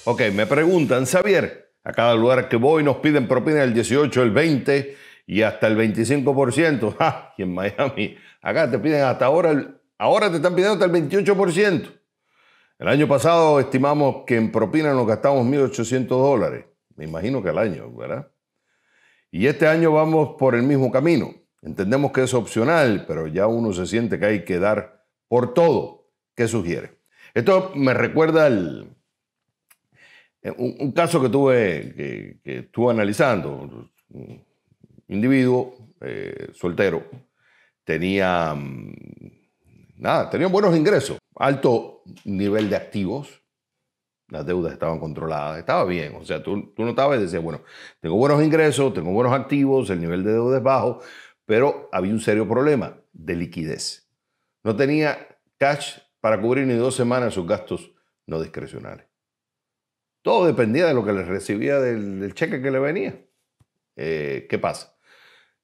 Ok, me preguntan, Xavier, a cada lugar que voy nos piden propina del 18, el 20 y hasta el 25%. ¡Ja! Y en Miami, acá te piden hasta ahora te están pidiendo hasta el 28%. El año pasado estimamos que en propina nos gastamos $1.800. Me imagino que al año, ¿verdad? Y este año vamos por el mismo camino. Entendemos que es opcional, pero ya uno se siente que hay que dar por todo. ¿Qué sugiere? Esto me recuerda un caso que estuve analizando. Un individuo soltero tenía, tenía buenos ingresos, alto nivel de activos, las deudas estaban controladas, estaba bien. O sea, tú notabas y decías, bueno, tengo buenos ingresos, tengo buenos activos, el nivel de deuda es bajo, pero había un serio problema de liquidez. No tenía cash para cubrir ni 2 semanas sus gastos no discrecionales. Todo dependía de lo que le recibía del cheque que le venía. ¿Qué pasa?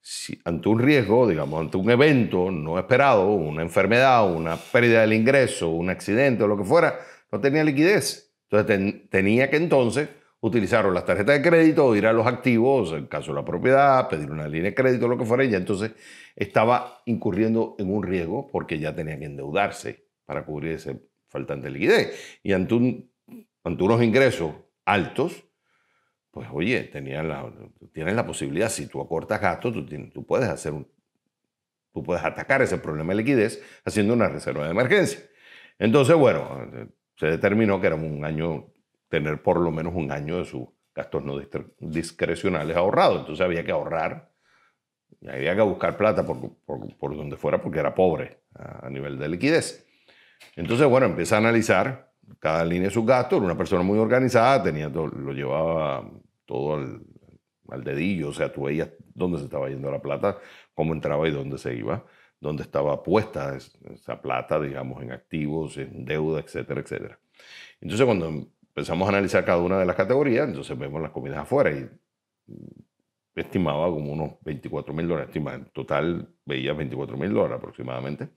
Si ante un riesgo, digamos, ante un evento no esperado, una enfermedad, una pérdida del ingreso, un accidente o lo que fuera, no tenía liquidez. Entonces tenía que entonces utilizar las tarjetas de crédito o ir a los activos, en caso de la propiedad, pedir una línea de crédito, lo que fuera, y ya entonces estaba incurriendo en un riesgo porque ya tenía que endeudarse para cubrir ese faltante de liquidez. Y ante unos ingresos altos, pues oye, tienes la posibilidad, si tú acortas gastos, tú puedes atacar ese problema de liquidez haciendo una reserva de emergencia. Entonces, bueno, se determinó que era un año, tener por lo menos un año de sus gastos no discrecionales ahorrados. Entonces había que ahorrar, y había que buscar plata por donde fuera porque era pobre a nivel de liquidez. Entonces, bueno, empieza a analizar cada línea de sus gastos. Era una persona muy organizada, lo llevaba todo al dedillo. O sea, tú veías dónde se estaba yendo la plata, cómo entraba y dónde se iba, dónde estaba puesta esa plata, digamos, en activos, en deuda, etcétera, etcétera. Entonces, cuando empezamos a analizar cada una de las categorías, entonces vemos las comidas afuera y estimaba como unos $24,000. En total veía $24,000 aproximadamente.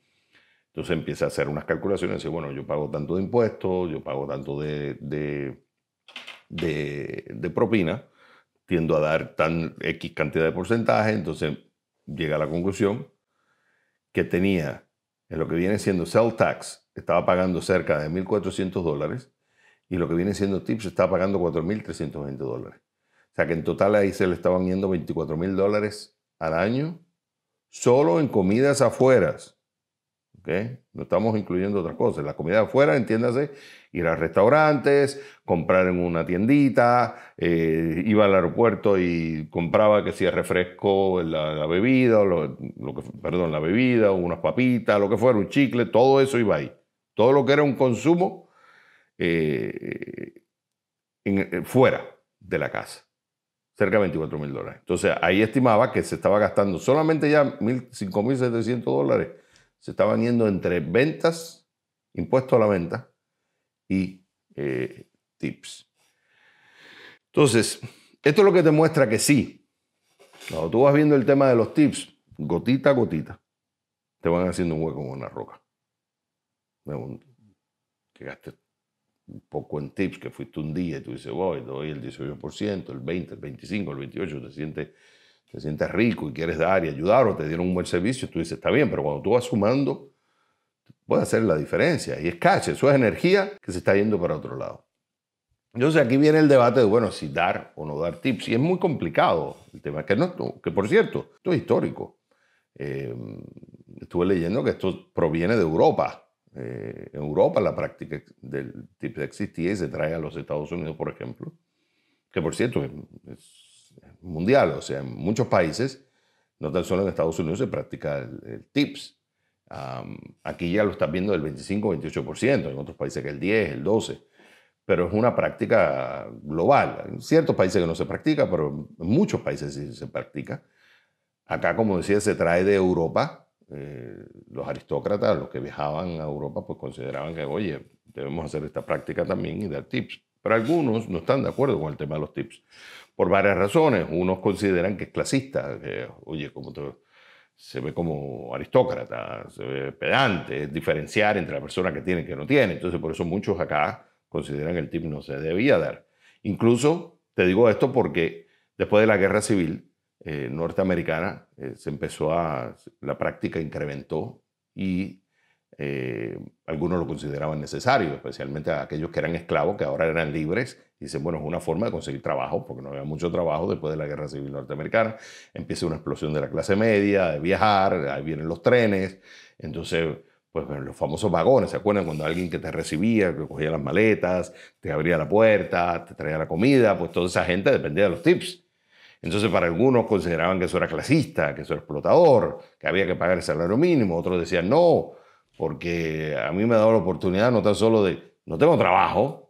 Entonces empieza a hacer unas calculaciones y dice, bueno, yo pago tanto de impuestos, yo pago tanto de propina, tiendo a dar tan X cantidad de porcentaje, entonces llega a la conclusión que tenía, en lo que viene siendo sales tax, estaba pagando cerca de $1.400 y lo que viene siendo tips estaba pagando $4,320. O sea que en total ahí se le estaban yendo $24,000 al año solo en comidas afueras. ¿Okay? No estamos incluyendo otras cosas. La comida afuera, entiéndase, ir a restaurantes, comprar en una tiendita, iba al aeropuerto y compraba que sea refresco, la bebida, la bebida, unas papitas, lo que fuera, un chicle, todo eso iba ahí. Todo lo que era un consumo fuera de la casa. Cerca de $24,000. Entonces ahí estimaba que se estaba gastando solamente ya $5,700. Se estaban yendo entre ventas, impuestos a la venta y tips. Entonces, esto es lo que te muestra que sí. Cuando tú vas viendo el tema de los tips, gotita a gotita, te van haciendo un hueco en una roca. Que gastes un poco en tips, que fuiste un día y tú dices, voy, doy el 18%, el 20%, el 25%, el 28%, te sientes rico y quieres dar y ayudar o te dieron un buen servicio, tú dices, está bien, pero cuando tú vas sumando, puede hacer la diferencia. Y es cash, eso es energía que se está yendo para otro lado. Entonces aquí viene el debate de, bueno, si dar o no dar tips. Y es muy complicado el tema, que por cierto, esto es histórico. Estuve leyendo que esto proviene de Europa. En Europa la práctica del tip existía y se trae a los Estados Unidos, por ejemplo. Que por cierto es mundial, o sea, en muchos países, no tan solo en Estados Unidos, se practica el tips. Aquí ya lo estás viendo del 25-28%, en otros países que el 10, el 12%, pero es una práctica global. En ciertos países que no se practica, pero en muchos países sí se practica. Acá, como decía, se trae de Europa. Los aristócratas, los que viajaban a Europa, pues consideraban que, oye, debemos hacer esta práctica también y dar tips. Pero algunos no están de acuerdo con el tema de los tips, por varias razones. Unos consideran que es clasista, que, oye, se ve como aristócrata, se ve pedante, es diferenciar entre la persona que tiene y que no tiene. Entonces, por eso muchos acá consideran que el tip no se debía dar. Incluso te digo esto porque después de la guerra civil norteamericana la práctica incrementó y algunos lo consideraban necesario, especialmente aquellos que eran esclavos, que ahora eran libres. Dicen, bueno, es una forma de conseguir trabajo, porque no había mucho trabajo después de la guerra civil norteamericana. Empieza una explosión de la clase media, de viajar, ahí vienen los trenes. Entonces, pues bueno, los famosos vagones, ¿se acuerdan? Cuando alguien que te recibía, que cogía las maletas, te abría la puerta, te traía la comida, pues toda esa gente dependía de los tips. Entonces, para algunos consideraban que eso era clasista, que eso era explotador, que había que pagar el salario mínimo. Otros decían, no, porque a mí me ha dado la oportunidad no tan solo no tengo trabajo,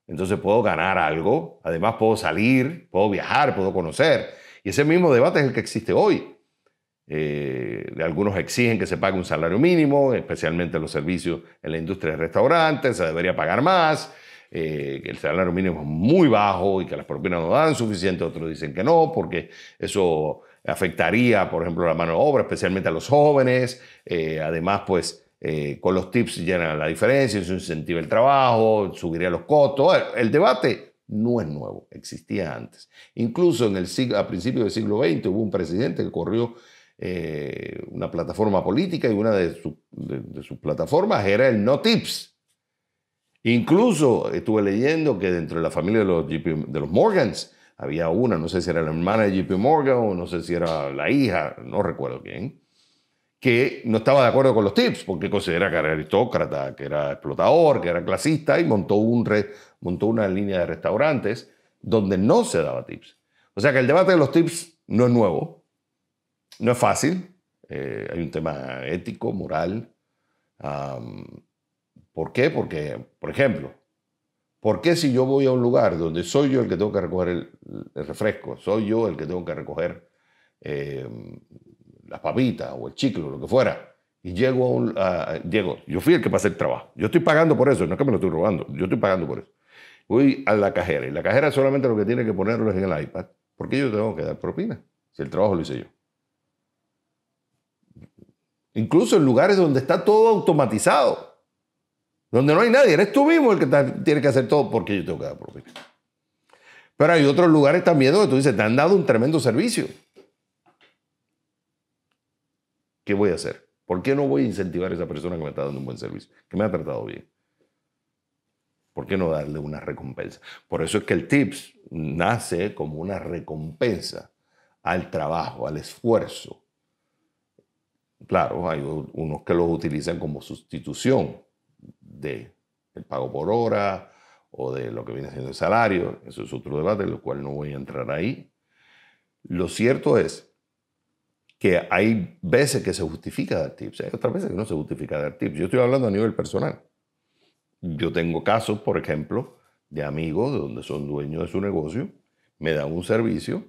entonces puedo ganar algo, además puedo salir, puedo viajar, puedo conocer. Y ese mismo debate es el que existe hoy. Algunos exigen que se pague un salario mínimo, especialmente los servicios en la industria de restaurantes, se debería pagar más, que el salario mínimo es muy bajo y que las propinas no dan suficiente. Otros dicen que no, porque eso afectaría, por ejemplo, la mano de obra, especialmente a los jóvenes. Además, pues, con los tips llenan la diferencia, eso incentiva el trabajo, subiría los costos. El debate no es nuevo, existía antes. Incluso a principios del siglo XX hubo un presidente que corrió una plataforma política y una de sus plataformas era el no tips. Incluso estuve leyendo que dentro de la familia de los Morgans había una, no sé si era la hermana de JP Morgan o no sé si era la hija, no recuerdo quién, que no estaba de acuerdo con los tips porque considera que era aristócrata, que era explotador, que era clasista y montó una línea de restaurantes donde no se daba tips. O sea que el debate de los tips no es nuevo, no es fácil, hay un tema ético, moral. ¿Por qué? Porque, por ejemplo, ¿por qué si yo voy a un lugar donde soy yo el que tengo que recoger el refresco, soy yo el que tengo que recoger las papitas o el chicle o lo que fuera, y llego yo fui el que pasé el trabajo, yo estoy pagando por eso, no es que me lo estoy robando, yo estoy pagando por eso. Voy a la cajera y la cajera solamente lo que tiene que ponerlo es en el iPad, porque yo tengo que dar propina, si el trabajo lo hice yo. Incluso en lugares donde está todo automatizado, donde no hay nadie, eres tú mismo el que tiene que hacer todo porque yo tengo que dar propina. Pero hay otros lugares también donde tú dices, te han dado un tremendo servicio. ¿Qué voy a hacer? ¿Por qué no voy a incentivar a esa persona que me está dando un buen servicio, que me ha tratado bien? ¿Por qué no darle una recompensa? Por eso es que el tips nace como una recompensa al trabajo, al esfuerzo. Claro, hay unos que los utilizan como sustitución del pago por hora o de lo que viene siendo el salario. Eso es otro debate, en el cual no voy a entrar ahí. Lo cierto es que hay veces que se justifica dar tips, hay otras veces que no se justifica dar tips. Yo estoy hablando a nivel personal. Yo tengo casos, por ejemplo, de amigos de donde son dueños de su negocio, me dan un servicio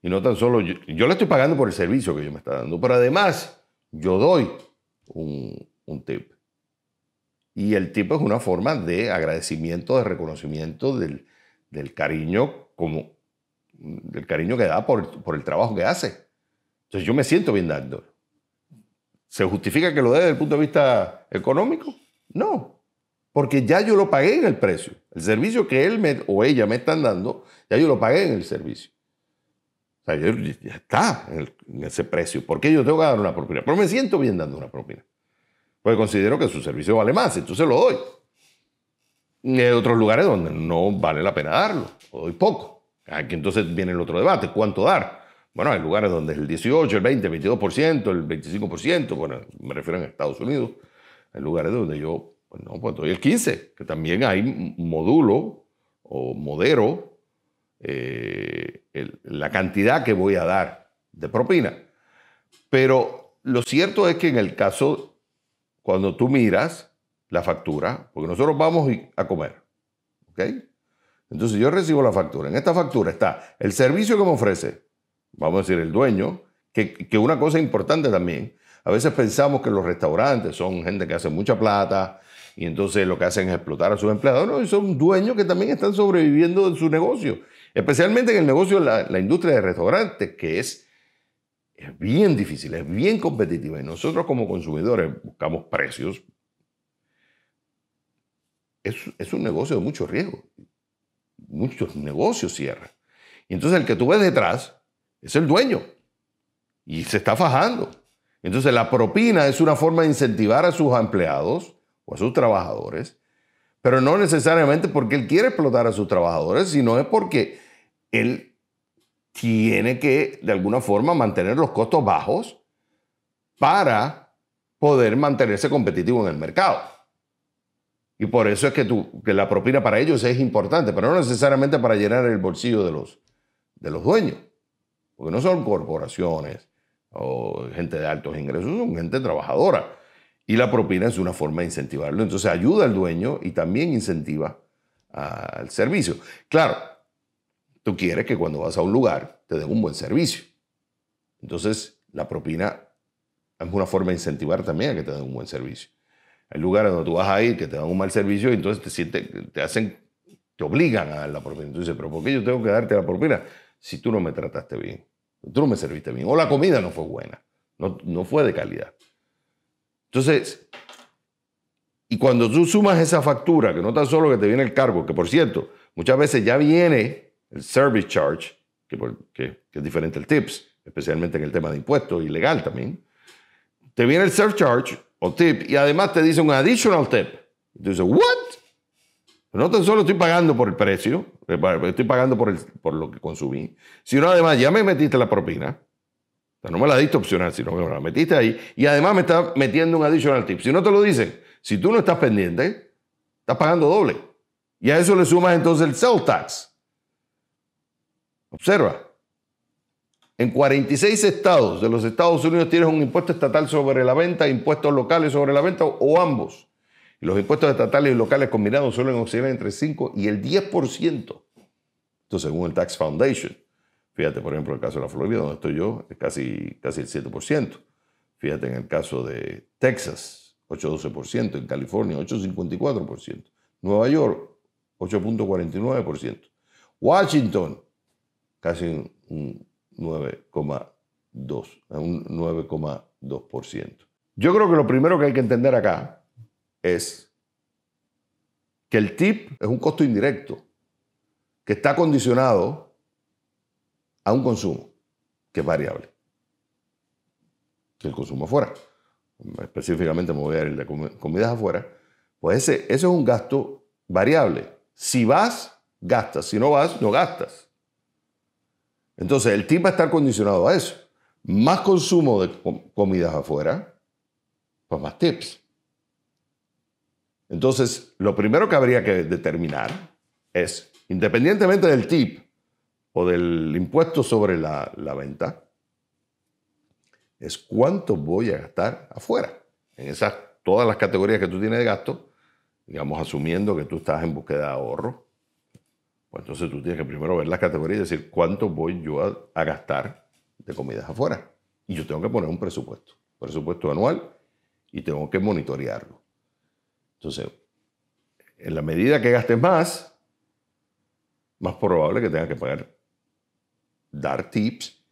y no tan solo yo le estoy pagando por el servicio que ellos me están dando, pero además yo doy un tip. Y el tip es una forma de agradecimiento, de reconocimiento del cariño, del cariño que da por el trabajo que hace. Entonces yo me siento bien dando. ¿Se justifica que lo dé desde el punto de vista económico? No, porque ya yo lo pagué en el precio. El servicio que él o ella me están dando, ya yo lo pagué en el servicio. O sea, ya está en ese precio. ¿Por qué yo tengo que dar una propina? Pero me siento bien dando una propina. Porque considero que su servicio vale más, entonces lo doy. Y hay otros lugares donde no vale la pena darlo, o doy poco. Aquí entonces viene el otro debate, ¿cuánto dar? Bueno, hay lugares donde es el 18, el 20, el 22%, el 25%, bueno, me refiero a Estados Unidos. Hay lugares donde yo, pues no, pues doy el 15%, que también hay modulo o modero la cantidad que voy a dar de propina. Pero lo cierto es que en el caso, cuando tú miras la factura, porque nosotros vamos a comer, ¿ok? Entonces yo recibo la factura. En esta factura está el servicio que me ofrece, vamos a decir, el dueño, que una cosa importante también, a veces pensamos que los restaurantes son gente que hace mucha plata y entonces lo que hacen es explotar a sus empleados. No, son dueños que también están sobreviviendo de su negocio, especialmente en el negocio de la industria de restaurantes, que es bien difícil, es bien competitiva y nosotros como consumidores buscamos precios es un negocio de mucho riesgo. Muchos negocios cierran. Y entonces el que tú ves detrás es el dueño. Y se está fajando. Entonces la propina es una forma de incentivar a sus empleados o a sus trabajadores, pero no necesariamente porque él quiere explotar a sus trabajadores, sino es porque él tiene que, de alguna forma, mantener los costos bajos para poder mantenerse competitivo en el mercado. Y por eso es que la propina para ellos es importante, pero no necesariamente para llenar el bolsillo de los dueños. Porque no son corporaciones o gente de altos ingresos, son gente trabajadora. Y la propina es una forma de incentivarlo. Entonces ayuda al dueño y también incentiva al servicio. Claro, tú quieres que cuando vas a un lugar te den un buen servicio. Entonces la propina es una forma de incentivar también a que te den un buen servicio. Hay lugares donde tú vas a ir que te dan un mal servicio y entonces te obligan a dar la propina. Entonces, ¿pero por qué yo tengo que darte la propina si tú no me trataste bien? Tú no me serviste bien. O la comida no fue buena. No fue de calidad. Entonces, y cuando tú sumas esa factura, que no tan solo que te viene el cargo, que por cierto, muchas veces ya viene el service charge, que es diferente al tips, especialmente en el tema de impuestos y legal también. Te viene el surcharge o tip y además te dice un additional tip. Y tú dices, ¿what? No tan solo estoy pagando por el precio, estoy pagando por lo que consumí, sino además ya me metiste la propina. O sea, no me la diste opcional, sino que me la metiste ahí. Y además me estás metiendo un additional tip. Si no te lo dicen, si tú no estás pendiente, estás pagando doble. Y a eso le sumas entonces el sales tax. Observa. En 46 estados de los Estados Unidos tienes un impuesto estatal sobre la venta, impuestos locales sobre la venta o ambos. Y los impuestos estatales y locales combinados suelen oscilar entre el 5 y el 10%. Esto según el Tax Foundation. Fíjate, por ejemplo, en el caso de la Florida, donde estoy yo, es casi el 7%. Fíjate en el caso de Texas, 8,12%. En California, 8,54%. Nueva York, 8,49%. Washington, casi un 9,2%. Yo creo que lo primero que hay que entender acá es que el tip es un costo indirecto que está condicionado a un consumo que es variable. Que el consumo afuera. Específicamente me voy a ir de comidas afuera. Pues ese es un gasto variable. Si vas, gastas. Si no vas, no gastas. Entonces, el tip va a estar condicionado a eso. Más consumo de comidas afuera, pues más tips. Entonces, lo primero que habría que determinar es, independientemente del tip o del impuesto sobre la venta, es cuánto voy a gastar afuera. En todas las categorías que tú tienes de gasto, digamos, asumiendo que tú estás en búsqueda de ahorro, pues entonces tú tienes que primero ver las categorías y decir cuánto voy yo a gastar de comidas afuera. Y yo tengo que poner un presupuesto anual y tengo que monitorearlo. Entonces, en la medida que gastes más probable que tengas que dar tips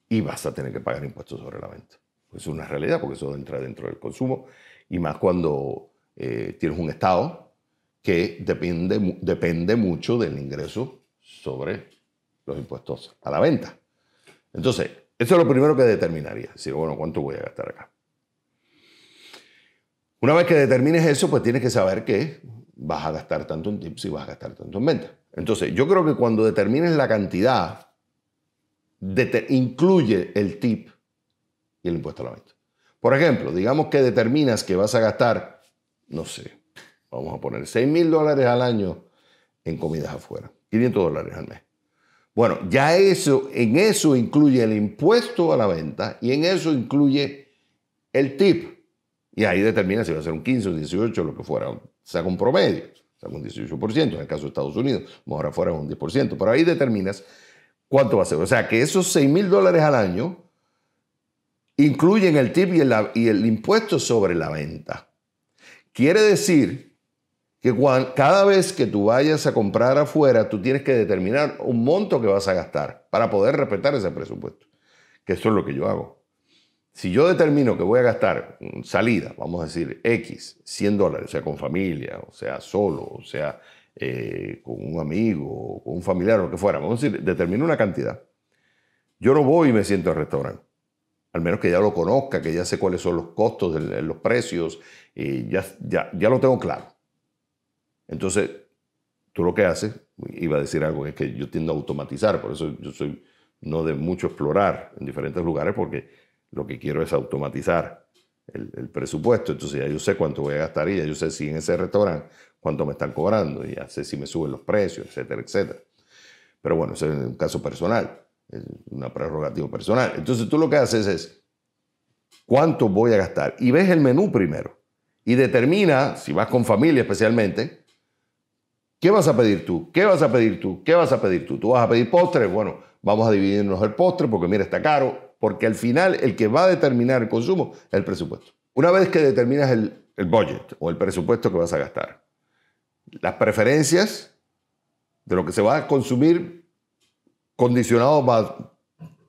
y vas a tener que pagar impuestos sobre la venta. Pues es una realidad porque eso entra dentro del consumo y más cuando tienes un estado que depende mucho del ingreso sobre los impuestos a la venta. Entonces, eso es lo primero que determinaría. Decir, bueno, ¿cuánto voy a gastar acá? Una vez que determines eso, pues tienes que saber que vas a gastar tanto en tips y vas a gastar tanto en venta. Entonces, yo creo que cuando determines la cantidad, incluye el tip y el impuesto a la venta. Por ejemplo, digamos que determinas que vas a gastar, no sé, vamos a poner $6,000 al año en comidas afuera, $500 al mes. Bueno, ya en eso incluye el impuesto a la venta y en eso incluye el tip. Y ahí determina si va a ser un 15, un 18, lo que fuera. Saca un promedio, saca un 18%, en el caso de Estados Unidos, mejor afuera es un 10%. Pero ahí determinas cuánto va a ser. O sea, que esos $6,000 al año incluyen el tip y el impuesto sobre la venta. Quiere decir que cada vez que tú vayas a comprar afuera, tú tienes que determinar un monto que vas a gastar para poder respetar ese presupuesto. Que eso es lo que yo hago. Si yo determino que voy a gastar salida, vamos a decir X, $100, o sea, con familia, o sea, solo, o sea, con un amigo, con un familiar, o lo que fuera, vamos a decir, determino una cantidad. Yo no voy y me siento al restaurante. Al menos que ya lo conozca, que ya sé cuáles son los costos, los precios, ya lo tengo claro. Entonces, tú lo que haces, iba a decir algo, es que yo tiendo a automatizar, por eso yo soy no de mucho explorar en diferentes lugares, porque lo que quiero es automatizar el presupuesto. Entonces ya yo sé cuánto voy a gastar y ya yo sé si en ese restaurante cuánto me están cobrando, y ya sé si me suben los precios, etcétera, etcétera. Pero bueno, ese es un caso personal, es una prerrogativa personal. Entonces tú lo que haces es, ¿cuánto voy a gastar? Y ves el menú primero y determina, si vas con familia especialmente, ¿qué vas a pedir tú? ¿Qué vas a pedir tú? ¿Qué vas a pedir tú? ¿Tú vas a pedir postre? Bueno, vamos a dividirnos el postre porque mira, está caro, porque al final el que va a determinar el consumo es el presupuesto. Una vez que determinas el budget o el presupuesto que vas a gastar, las preferencias de lo que se va a consumir condicionado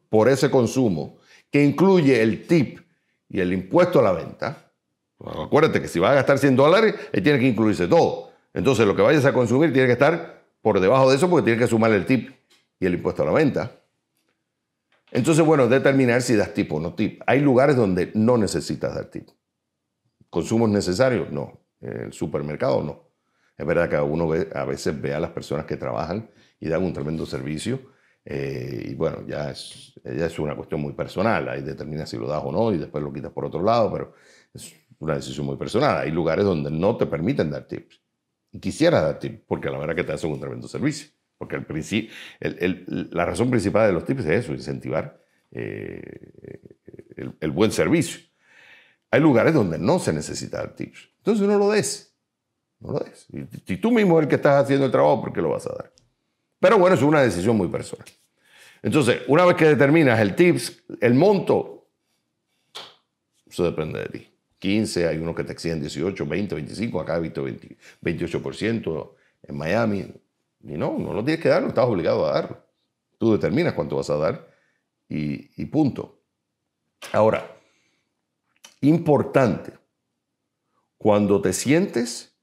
por ese consumo, que incluye el tip y el impuesto a la venta. Bueno, acuérdate que si vas a gastar $100, tiene que incluirse todo. Entonces lo que vayas a consumir tiene que estar por debajo de eso, porque tiene que sumar el tip y el impuesto a la venta. Entonces, bueno, determinar si das tip o no tip. Hay lugares donde no necesitas dar tip. ¿Consumos necesarios? No. En el supermercado no. Es verdad que uno a veces ve a las personas que trabajan y dan un tremendo servicio. Y bueno, ya es una cuestión muy personal. Ahí determina si lo das o no y después lo quitas por otro lado, pero es una decisión muy personal. Hay lugares donde no te permiten dar tips. Y quisieras dar tips porque la verdad que te hacen un tremendo servicio. Porque la razón principal de los tips es eso, incentivar el buen servicio. Hay lugares donde no se necesita dar tips. Entonces no lo des. No lo des. Y si tú mismo eres el que estás haciendo el trabajo, ¿por qué lo vas a dar? Pero bueno, es una decisión muy personal. Entonces, una vez que determinas el tips, el monto, eso depende de ti. 15, hay unos que te exigen 18, 20, 25, acá he visto 28% en Miami. Y no lo tienes que dar, no estás obligado a darlo. Tú determinas cuánto vas a dar y punto. Ahora, importante, cuando te sientes,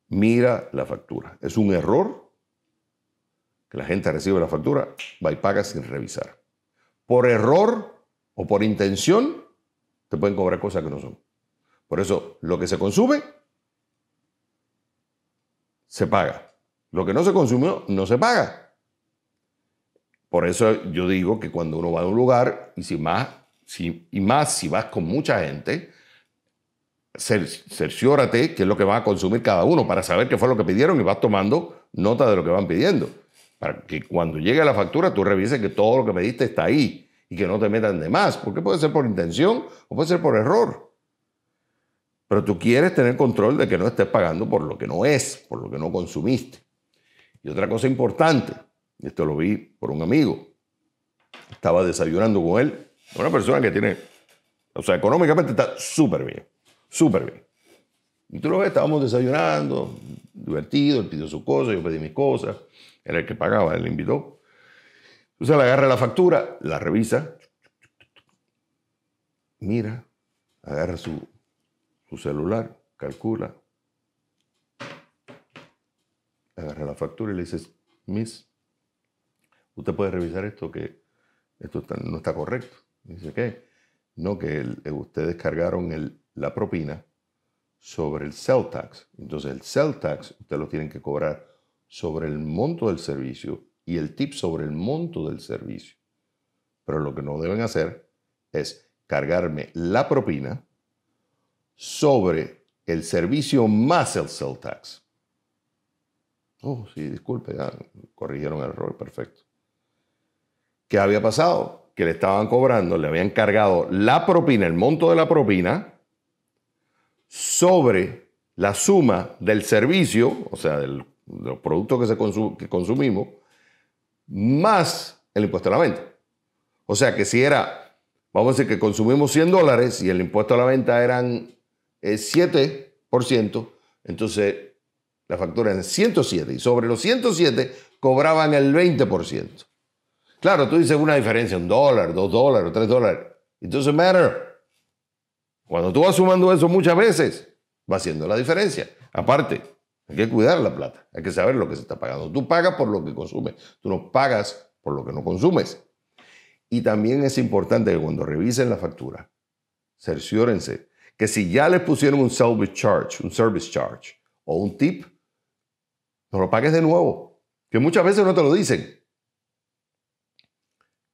mira la factura. Es un error que la gente recibe la factura, va y paga sin revisar. Por error o por intención, te pueden cobrar cosas que no son. Por eso, lo que se consume, se paga. Lo que no se consumió, no se paga. Por eso yo digo que cuando uno va a un lugar, y si vas con mucha gente, cerciórate qué es lo que van a consumir cada uno para saber qué fue lo que pidieron y vas tomando nota de lo que van pidiendo. Para que cuando llegue la factura tú revises que todo lo que pediste está ahí y que no te metan de más, porque puede ser por intención o puede ser por error. Pero tú quieres tener control de que no estés pagando por lo que no es, por lo que no consumiste. Y otra cosa importante, y esto lo vi por un amigo, estaba desayunando con él, una persona que tiene, o sea, económicamente está súper bien, súper bien. Y tú lo ves, estábamos desayunando, divertido, él pidió su cosa, yo pedí mis cosas, era el que pagaba, él le invitó. Entonces le agarra la factura, la revisa, mira, agarra su celular, calcula, agarra la factura y le dices, Miss, usted puede revisar esto, que esto no está correcto. Y dice, ¿qué? No, que ustedes cargaron la propina sobre el sell tax. Entonces el sell tax ustedes lo tienen que cobrar sobre el monto del servicio y el tip sobre el monto del servicio. Pero lo que no deben hacer es cargarme la propina sobre el servicio más el sell tax. Oh, sí, disculpe, ya corrigieron el error, perfecto. ¿Qué había pasado? Que le estaban cobrando, le habían cargado la propina, el monto de la propina, sobre la suma del servicio, o sea, de los productos que consumimos, más el impuesto a la venta. O sea, que si era, vamos a decir que consumimos $100 y el impuesto a la venta eran 7%, entonces la factura era 107 y sobre los 107 cobraban el 20%. Claro, tú dices una diferencia, $1, $2, $3. It doesn't matter. Cuando tú vas sumando eso muchas veces, va haciendo la diferencia. Aparte, hay que cuidar la plata. Hay que saber lo que se está pagando. Tú pagas por lo que consumes. Tú no pagas por lo que no consumes. Y también es importante que cuando revisen la factura, cerciórense que si ya les pusieron un service charge o un tip, no lo pagues de nuevo. Que muchas veces no te lo dicen.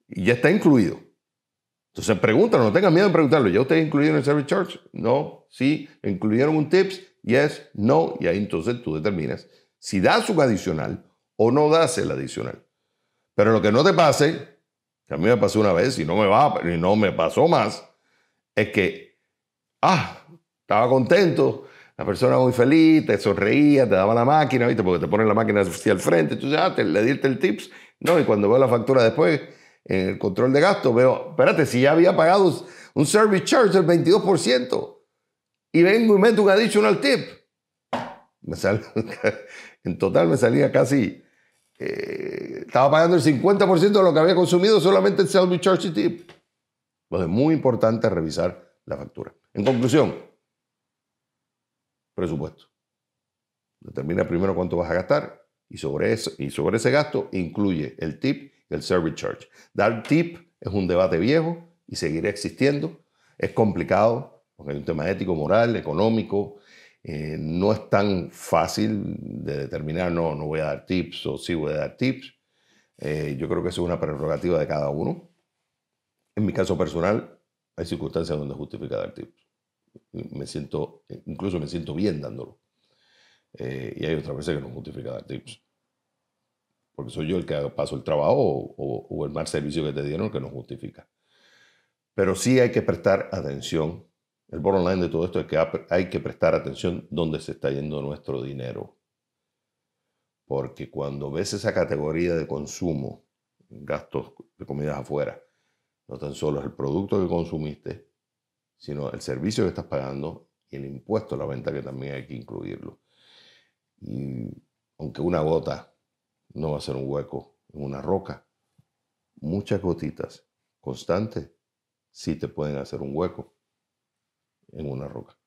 Y ya está incluido. Entonces pregúntalo, no tengas miedo en preguntarlo. ¿Ya ustedes incluyeron el service charge? No, sí. ¿Incluyeron un tips? Yes, no. Y ahí entonces tú determinas si das un adicional o no das el adicional. Pero lo que no te pase, que a mí me pasó una vez y no me pasó más, es que, estaba contento, la persona muy feliz, te sonreía, te daba la máquina, ¿viste? Porque te ponen la máquina hacia el frente, entonces, le diste el tips. No, y cuando veo la factura después, en el control de gasto, veo, espérate, si ya había pagado un service charge del 22% y vengo y meto un additional tip. En total me salía casi, estaba pagando el 50% de lo que había consumido solamente el service charge y tip. Entonces es muy importante revisar la factura. En conclusión, presupuesto. Determina primero cuánto vas a gastar y sobre ese gasto incluye el tip y el service charge. Dar tip es un debate viejo y seguirá existiendo. Es complicado porque hay un tema ético, moral, económico. No es tan fácil de determinar, no voy a dar tips o sí voy a dar tips. Yo creo que eso es una prerrogativa de cada uno. En mi caso personal, hay circunstancias donde justifica dar tips. Incluso me siento bien dándolo. Y hay otras veces que no justifica dar tips. Porque soy yo el que paso el trabajo o el mal servicio que te dieron que no justifica. Pero sí hay que prestar atención. El bottom line de todo esto es que hay que prestar atención dónde se está yendo nuestro dinero. Porque cuando ves esa categoría de consumo, gastos de comidas afuera, no tan solo es el producto que consumiste, sino el servicio que estás pagando y el impuesto a la venta que también hay que incluirlo. Y aunque una gota no va a ser un hueco en una roca, muchas gotitas constantes sí te pueden hacer un hueco en una roca.